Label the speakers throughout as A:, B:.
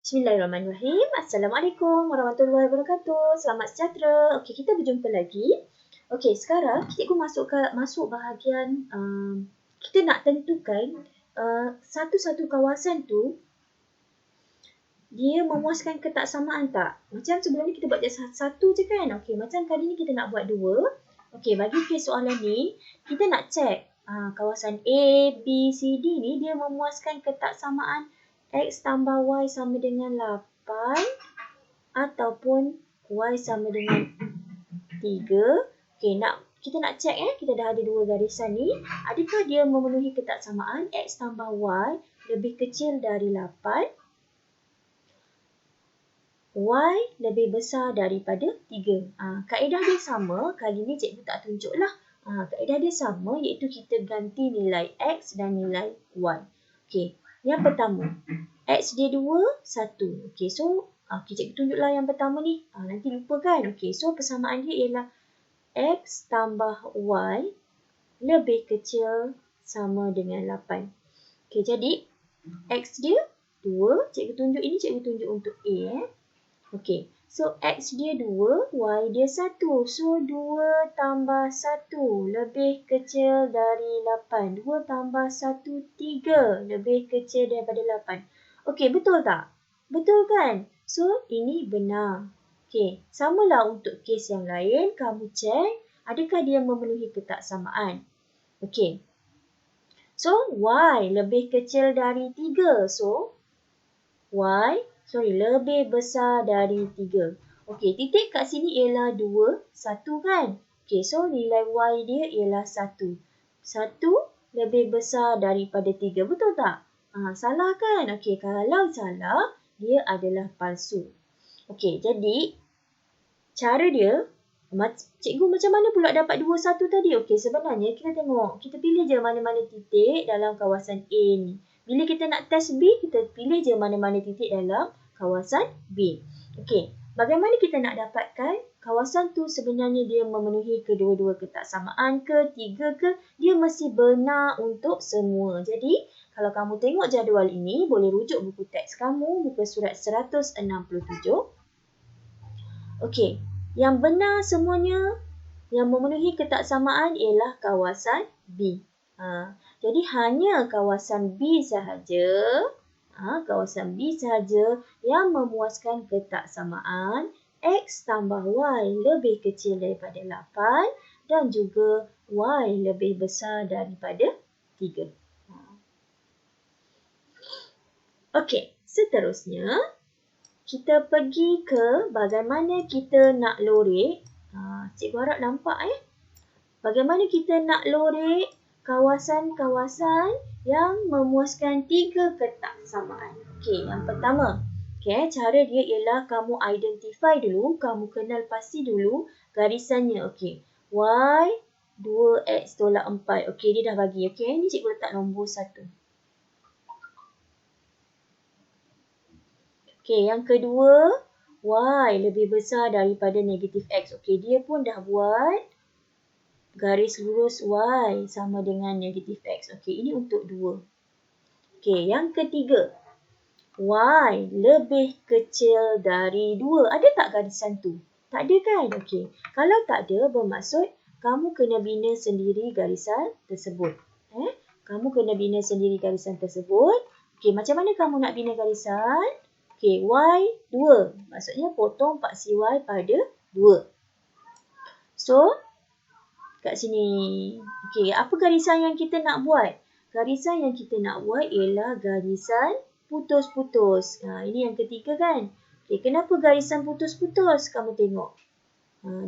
A: Bismillahirrahmanirrahim. Assalamualaikum warahmatullahi wabarakatuh. Selamat sejahtera. Okey, kita berjumpa lagi. Okey, sekarang cikgu masuk bahagian kita nak tentukan satu-satu kawasan tu dia memuaskan ke tak samaan tak. Macam sebelum ni kita buat je satu je kan. Okey, macam kali ni kita nak buat dua. Okey, bagi kes soalan ni kita nak check kawasan A, B, C, D ni dia memuaskan ke tak samaan X tambah Y sama dengan 8 ataupun Y sama dengan 3. Okey, kita nak check kita dah ada dua garisan ni. Adakah dia memenuhi ketaksamaan X tambah Y lebih kecil dari 8? Y lebih besar daripada 3. Kaedah dia sama, kali ni cikgu tak tunjuklah. Kaedah dia sama iaitu kita ganti nilai X dan nilai Y. Okey, yang pertama, X dia 2, 1. Okey, so cikgu tunjuklah yang pertama ni. Nanti lupa kan? Okey, so persamaan dia ialah X tambah Y lebih kecil sama dengan 8. Okey, jadi X dia 2. Cikgu tunjuk ini, cikgu tunjuk untuk A. Okey, so X dia 2, Y dia 1. So 2 tambah 1 lebih kecil dari 8. 2 tambah 1, 3 lebih kecil daripada 8. Okey, betul tak? Betul kan? So ini benar. Okey, samalah untuk kes yang lain. Kamu cek adakah dia memenuhi ketaksamaan. Okey, so Y lebih kecil dari 3. So lebih besar dari 3. Okey, titik kat sini ialah 2, 1 kan? Okey, so nilai Y dia ialah 1. 1 lebih besar daripada 3. Betul tak? Salah kan? Okey, kalau salah, dia adalah palsu. Okey, jadi cara dia, cikgu macam mana pula dapat 2, 1 tadi? Okey, sebenarnya kita tengok, kita pilih je mana-mana titik dalam kawasan A ni. Bila kita nak test B, kita pilih je mana-mana titik dalam kawasan B. Okey, bagaimana kita nak dapatkan kawasan tu sebenarnya dia memenuhi kedua-dua ketaksamaan ke, 3 ke, dia mesti benar untuk semua. Jadi, kalau kamu tengok jadual ini, boleh rujuk buku teks kamu, muka surat 167. Okey, yang benar semuanya yang memenuhi ketaksamaan ialah kawasan B. Jadi hanya kawasan B sahaja, yang memuaskan ketaksamaan X tambah Y lebih kecil daripada 8 dan juga Y lebih besar daripada 3. Okey, seterusnya kita pergi ke bagaimana kita nak lorek. Cikgu harap nampak bagaimana kita nak lorek kawasan-kawasan yang memuaskan 3 ketaksamaan. Okey, yang pertama. Okey, cara dia ialah kamu identify dulu, kamu kenal pasti dulu garisannya. Okey, Y 2X tolak 4. Okey, dia dah bagi. Okey, ni cikgu letak nombor 1. Okey, yang kedua, Y lebih besar daripada negatif X. Okey, dia pun dah buat garis lurus Y sama dengan negatif X. Okey, ini untuk 2. Okey, yang ketiga, Y lebih kecil dari 2. Ada tak garisan tu? Tak ada kan? Okey, kalau tak ada, bermaksud kamu kena bina sendiri garisan tersebut. Kamu kena bina sendiri garisan tersebut. Okey, macam mana kamu nak bina garisan? Okey, Y 2. Maksudnya potong paksi Y pada 2. So, kat sini. Okey, apa garisan yang kita nak buat? Garisan yang kita nak buat ialah garisan putus-putus. Ini yang ketiga kan? Okey, kenapa garisan putus-putus? Kamu tengok.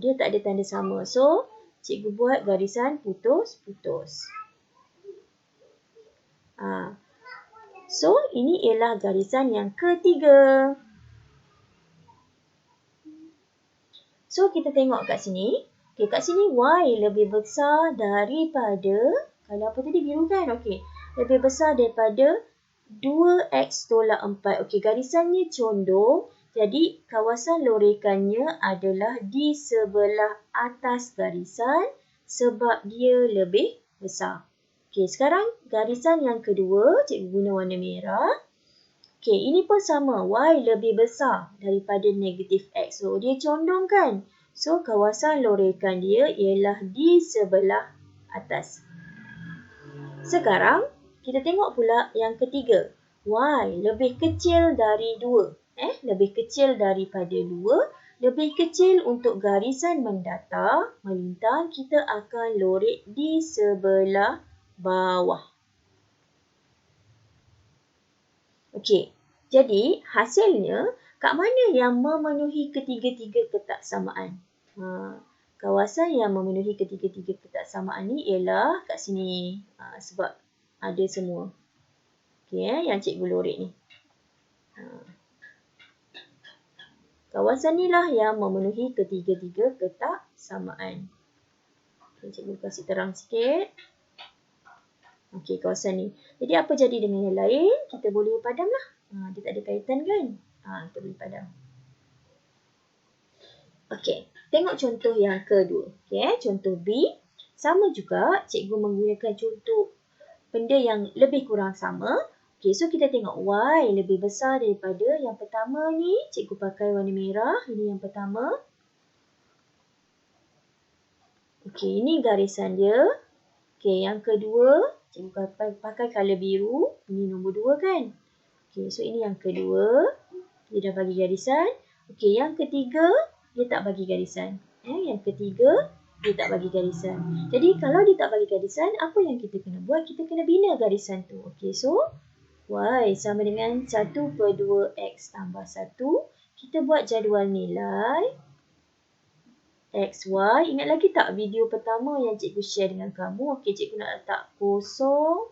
A: Dia tak ada tanda sama. So, cikgu buat garisan putus-putus. So, ini ialah garisan yang ketiga. So, kita tengok kat sini. Okey, kat sini Y lebih besar daripada, kalau apa tadi biru kan? Okey, lebih besar daripada 2X tolak 4. Okey, garisannya condong. Jadi, kawasan lorekannya adalah di sebelah atas garisan sebab dia lebih besar. Okey, sekarang garisan yang kedua, cikgu guna warna merah. Okey, ini pun sama. Y lebih besar daripada negatif X. So, dia condong kan? So, kawasan lorekan dia ialah di sebelah atas. Sekarang, kita tengok pula yang ketiga. Y lebih kecil dari 2. Lebih kecil daripada 2. Lebih kecil untuk garisan mendatar, melintang, kita akan lorek di sebelah bawah. Okey, jadi hasilnya kat mana yang memenuhi ketiga-tiga ketaksamaan? Kawasan yang memenuhi ketiga-tiga ketaksamaan ni ialah kat sini. Sebab ada semua. Okey, yang cikgu lorek ni. Kawasan ni lah yang memenuhi ketiga-tiga ketaksamaan. Okay, cikgu kasih terang sikit. Okey, kawasan ni. Jadi apa jadi dengan yang lain? Kita boleh padam lah. Dia tak ada kaitan kan? Kita boleh padam. Okey, tengok contoh yang kedua. Okey, contoh B. Sama juga, cikgu menggunakan contoh benda yang lebih kurang sama. Okey, so kita tengok Y lebih besar daripada yang pertama ni. Cikgu pakai warna merah. Ini yang pertama. Okey, ini garisan dia. Okey, yang kedua. Cikgu pakai color biru. Ini nombor 2 kan? Okey, so ini yang kedua. Dia dah bagi garisan. Okey, yang ketiga. Dia tak bagi garisan. Yang ketiga. Dia tak bagi garisan. Jadi, kalau dia tak bagi garisan, apa yang kita kena buat? Kita kena bina garisan tu. Okey, so Y sama dengan 1/2X tambah 1. Kita buat jadual nilai. X, Y. Ingat lagi tak video pertama yang cikgu share dengan kamu? Okey, cikgu nak letak 0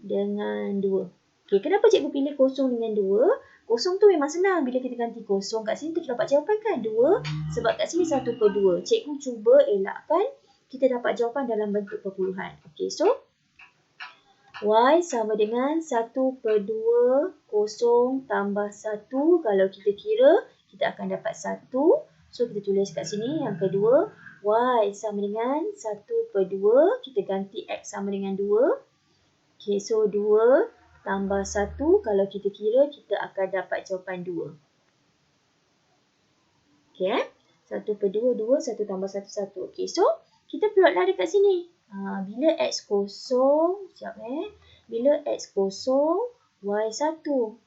A: dengan 2. Okey, kenapa cikgu pilih 0 dengan 2? 0 tu memang senang. Bila kita ganti 0 kat sini, kita dapat jawapan kan? 2. Sebab kat sini 1/2. Cikgu cuba elakkan kita dapat jawapan dalam bentuk perpuluhan. Okey, so Y sama dengan 1/2 0 tambah 1. Kalau kita kira, kita akan dapat 1. So, kita tulis kat sini yang kedua. Y sama dengan 1/2. Kita ganti X sama dengan 2. Okay, so 2 tambah 1. Kalau kita kira, kita akan dapat jawapan 2. Okay, 1/2, 2. 1 tambah 1, 1. Okay, so kita plotlah dekat sini. Bila X kosong, bila X kosong, Y 1.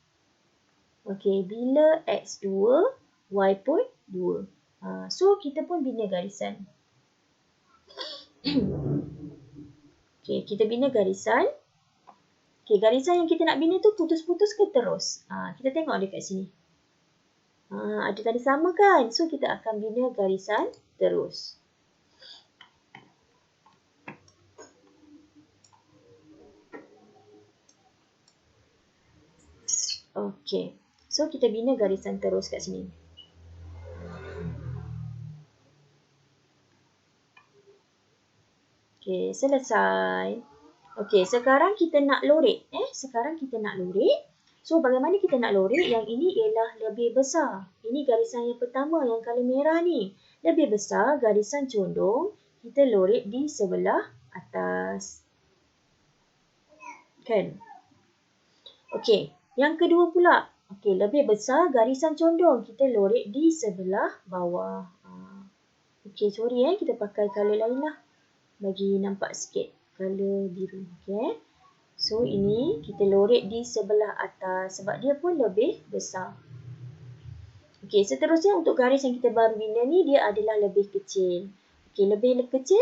A: Okay, bila X 2, Y pun 2. So, kita pun bina garisan. Okay, kita bina garisan. Okay, garisan yang kita nak bina tu putus-putus ke terus? Kita tengok dekat sini. Ada tanda sama kan? So, kita akan bina garisan terus. Okay, so kita bina garisan terus kat sini. Okay, selesai. Okay, sekarang kita nak lorek. Sekarang kita nak lorek. So, bagaimana kita nak lorek? Yang ini ialah lebih besar. Ini garisan yang pertama, yang color merah ni. Lebih besar, garisan condong. Kita lorek di sebelah atas. Kan? Okay, yang kedua pula. Okay, lebih besar, garisan condong. Kita lorek di sebelah bawah. Okay, sorry kita pakai color lain lah. Bagi nampak sikit color biru. Okay. So, ini kita lorek di sebelah atas sebab dia pun lebih besar. Okay, seterusnya untuk garis yang kita baru bina ni, dia adalah lebih kecil. Okay, lebih kecil,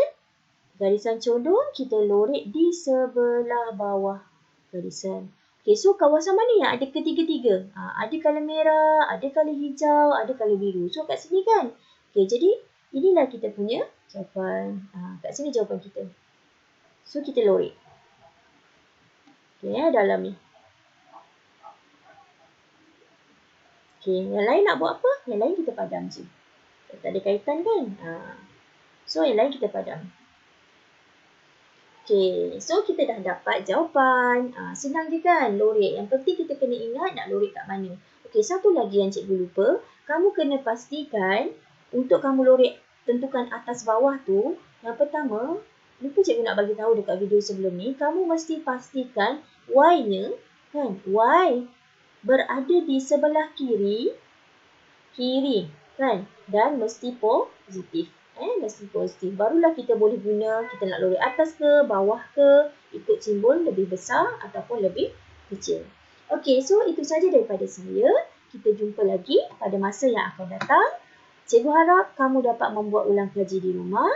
A: garisan condong kita lorek di sebelah bawah garisan. Okay, so kawasan mana yang ada ketiga-tiga? Ada color merah, ada color hijau, ada color biru. So, kat sini kan? Okay, jadi inilah kita punya jawapan. Kat sini jawapan kita. So, kita lorek. Okay, dalam ni. Okay, yang lain nak buat apa? Yang lain kita padam je. Tak ada kaitan kan? So, yang lain kita padam. Okay, so kita dah dapat jawapan. Senang je kan lorek. Yang penting kita kena ingat nak lorek kat mana. Okay, satu lagi yang cikgu lupa. Kamu kena pastikan untuk kamu lorek tentukan atas bawah tu. Yang pertama, lupa cikgu nak bagi tahu dekat video sebelum ni. Kamu mesti pastikan Y-nya, kan? Y berada di sebelah kiri kan, dan mesti positif. Mesti positif. Barulah kita boleh guna, kita nak lorek atas ke, bawah ke, ikut simbol lebih besar ataupun lebih kecil. Okey, so itu saja daripada saya. Kita jumpa lagi pada masa yang akan datang. Cikgu harap kamu dapat membuat ulang kaji di rumah